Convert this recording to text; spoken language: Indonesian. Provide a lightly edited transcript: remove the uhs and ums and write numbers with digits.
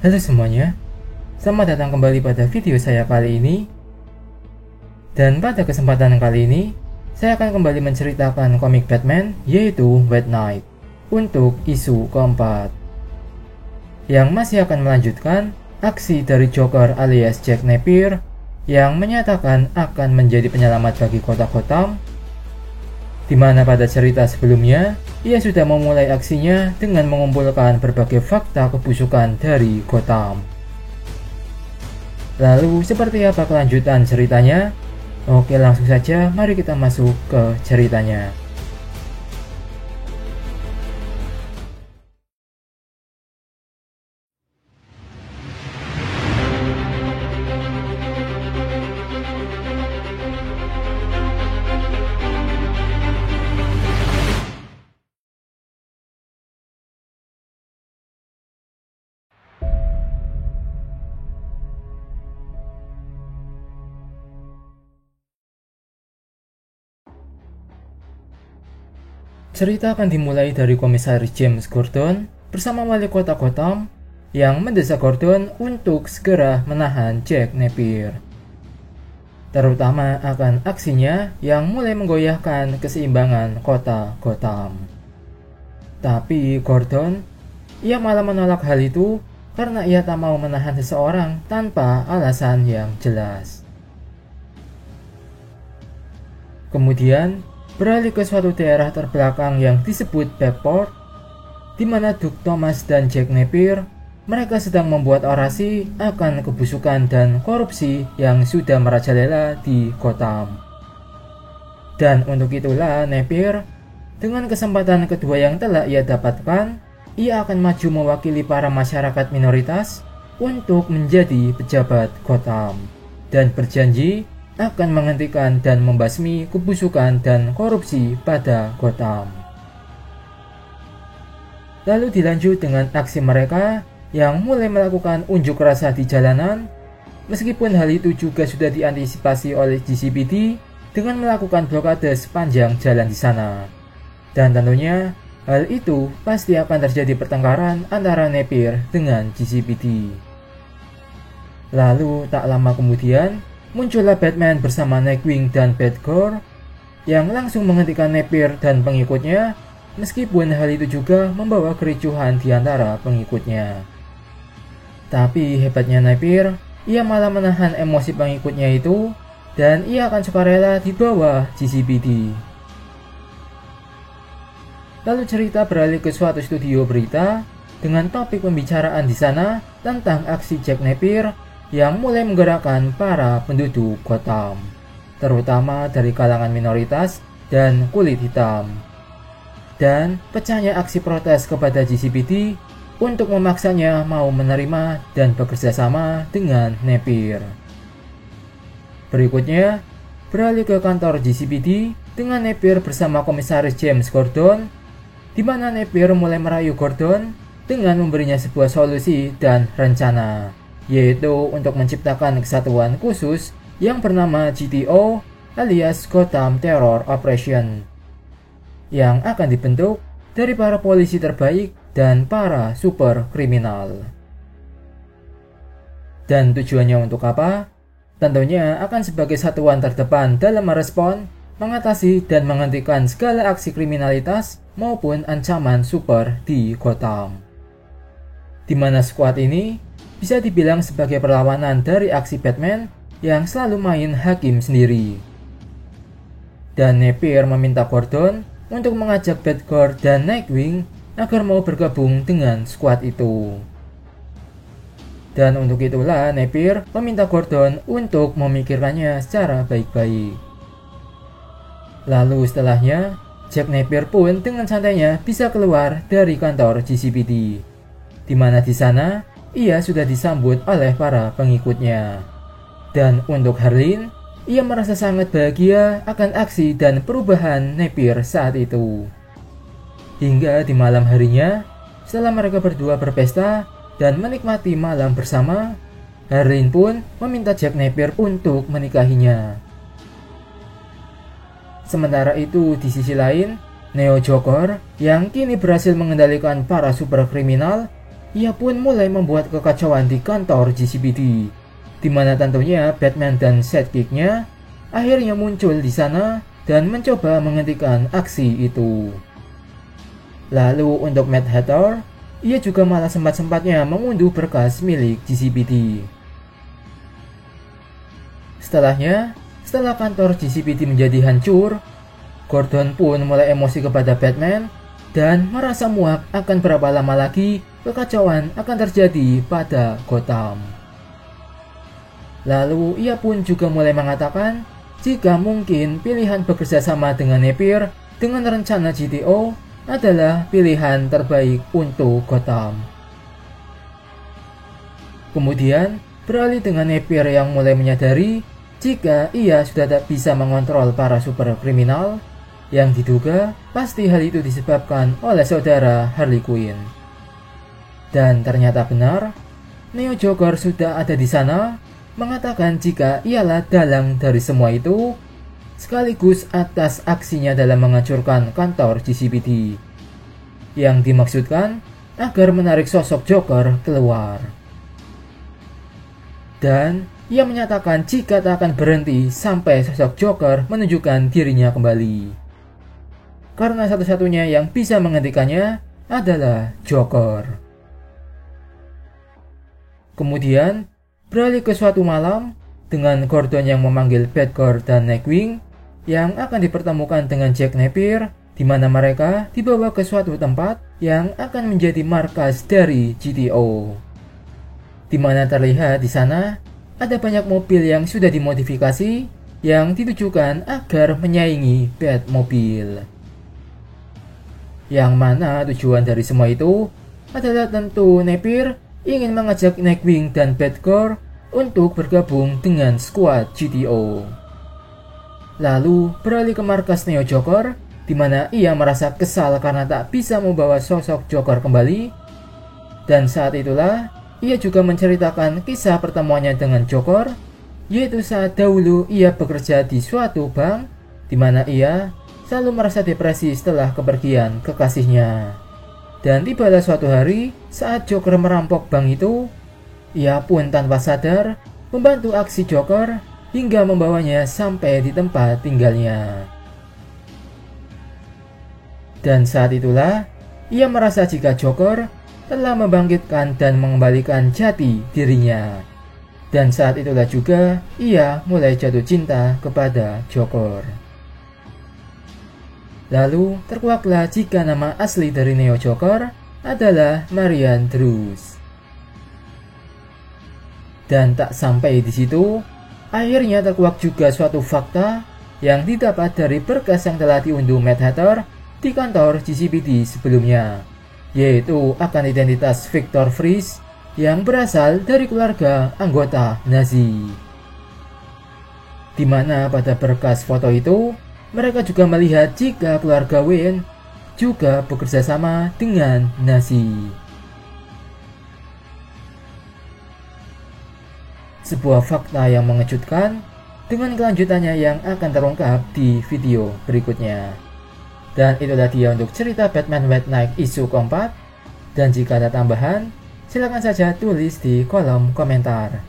Halo semuanya, selamat datang kembali pada video saya kali ini. Dan pada kesempatan kali ini, saya akan kembali menceritakan komik Batman, yaitu White Knight, untuk isu keempat, yang masih akan melanjutkan aksi dari Joker alias Jack Napier yang menyatakan akan menjadi penyelamat bagi kota Gotham, di mana pada cerita sebelumnya ia sudah memulai aksinya dengan mengumpulkan berbagai fakta kebusukan dari Gotham. Lalu seperti apa kelanjutan ceritanya? Oke, langsung saja mari kita masuk ke ceritanya. Cerita akan dimulai dari Komisaris James Gordon bersama wali kota Gotham yang mendesak Gordon untuk segera menahan Jack Napier, terutama akan aksinya yang mulai menggoyahkan keseimbangan kota Gotham. Tapi Gordon, ia malah menolak hal itu karena ia tak mau menahan seseorang tanpa alasan yang jelas. Kemudian beralih ke suatu daerah terbelakang yang disebut Backport, di mana Duke Thomas dan Jack Napier mereka sedang membuat orasi akan kebusukan dan korupsi yang sudah merajalela di Gotham. Dan untuk itulah Napier, dengan kesempatan kedua yang telah ia dapatkan, ia akan maju mewakili para masyarakat minoritas untuk menjadi pejabat Gotham dan berjanji akan menghentikan dan membasmi kebusukan dan korupsi pada Gotham. Lalu dilanjut dengan aksi mereka yang mulai melakukan unjuk rasa di jalanan, meskipun hal itu juga sudah diantisipasi oleh GCPD dengan melakukan blokade sepanjang jalan di sana. Dan tentunya hal itu pasti akan terjadi pertengkaran antara Napier dengan GCPD. Lalu tak lama kemudian muncullah Batman bersama Nightwing dan Batgirl yang langsung menghentikan Napier dan pengikutnya, meskipun hal itu juga membawa kericuhan di antara pengikutnya. Tapi hebatnya Napier, ia malah menahan emosi pengikutnya itu dan ia akan sukarela di bawah GCPD. Lalu cerita beralih ke suatu studio berita dengan topik pembicaraan di sana tentang aksi Jack Napier yang mulai menggerakkan para penduduk Gotham, terutama dari kalangan minoritas dan kulit hitam. Dan pecahnya aksi protes kepada GCPD untuk memaksanya mau menerima dan bekerja sama dengan Napier. Berikutnya, beralih ke kantor GCPD dengan Napier bersama Komisaris James Gordon, di mana Napier mulai merayu Gordon dengan memberinya sebuah solusi dan rencana, yaitu untuk menciptakan kesatuan khusus yang bernama GTO alias Gotham Terror Operation, yang akan dibentuk dari para polisi terbaik dan para super kriminal. Dan tujuannya untuk apa? Tentunya akan sebagai satuan terdepan dalam merespon, mengatasi dan menghentikan segala aksi kriminalitas maupun ancaman super di Gotham, di mana skuad ini bisa dibilang sebagai perlawanan dari aksi Batman yang selalu main hakim sendiri. Dan Napier meminta Gordon untuk mengajak Batgirl dan Nightwing agar mau bergabung dengan skuad itu. Dan untuk itulah Napier meminta Gordon untuk memikirkannya secara baik-baik. Lalu setelahnya, Jack Napier pun dengan santainya bisa keluar dari kantor GCPD, di mana di sana ia sudah disambut oleh para pengikutnya. Dan untuk Harleen, ia merasa sangat bahagia akan aksi dan perubahan Napier saat itu. Hingga di malam harinya, setelah mereka berdua berpesta dan menikmati malam bersama, Harleen pun meminta Jack Napier untuk menikahinya. Sementara itu di sisi lain, Neo Joker yang kini berhasil mengendalikan para super kriminal ia pun mulai membuat kekacauan di kantor GCPD, di mana tentunya Batman dan sidekick-nya akhirnya muncul di sana dan mencoba menghentikan aksi itu. Lalu untuk Mad Hatter, ia juga malah sempat-sempatnya mengunduh berkas milik GCPD. Setelah kantor GCPD menjadi hancur, Gordon pun mulai emosi kepada Batman dan merasa muak akan berapa lama lagi kekacauan akan terjadi pada Gotham. Lalu ia pun juga mulai mengatakan jika mungkin pilihan bekerja sama dengan Napier dengan rencana GTO adalah pilihan terbaik untuk Gotham. Kemudian beralih dengan Napier yang mulai menyadari jika ia sudah tak bisa mengontrol para super kriminal, yang diduga pasti hal itu disebabkan oleh saudara Harley Quinn. Dan ternyata benar, Neo Joker sudah ada di sana, mengatakan jika ialah dalang dari semua itu, sekaligus atas aksinya dalam menghancurkan kantor GCPD, yang dimaksudkan agar menarik sosok Joker keluar. Dan ia menyatakan jika tak akan berhenti sampai sosok Joker menunjukkan dirinya kembali, karena satu-satunya yang bisa menghentikannya adalah Joker. Kemudian beralih ke suatu malam dengan Gordon yang memanggil Batgirl dan Nightwing yang akan dipertemukan dengan Jack Napier, di mana mereka dibawa ke suatu tempat yang akan menjadi markas dari GTO, di mana terlihat di sana ada banyak mobil yang sudah dimodifikasi yang ditujukan agar menyaingi Batmobile. Yang mana tujuan dari semua itu adalah tentu Napier ingin mengajak Nightwing dan Batgirl untuk bergabung dengan skuad GTO. Lalu beralih ke markas Neo Joker, di mana ia merasa kesal karena tak bisa membawa sosok Joker kembali. Dan saat itulah ia juga menceritakan kisah pertemuannya dengan Joker, yaitu saat dahulu ia bekerja di suatu bank, di mana ia selalu merasa depresi setelah kepergian kekasihnya. Dan tibalah suatu hari saat Joker merampok bank itu, ia pun tanpa sadar membantu aksi Joker hingga membawanya sampai di tempat tinggalnya. Dan saat itulah ia merasa jika Joker telah membangkitkan dan mengembalikan jati dirinya. Dan saat itulah juga ia mulai jatuh cinta kepada Joker. Lalu terkuaklah jika nama asli dari Neo Joker adalah Marian Drews. Dan tak sampai di situ, akhirnya terkuak juga suatu fakta yang didapat dari berkas yang telah diunduh Mad Hatter di kantor GCPD sebelumnya, yaitu akan identitas Victor Fries yang berasal dari keluarga anggota Nazi. Di mana pada berkas foto itu, mereka juga melihat jika keluarga Wayne juga bekerja sama dengan Nazi. Sebuah fakta yang mengejutkan dengan kelanjutannya yang akan terungkap di video berikutnya. Dan itulah dia untuk cerita Batman White Knight isu keempat. Dan jika ada tambahan, silakan saja tulis di kolom komentar.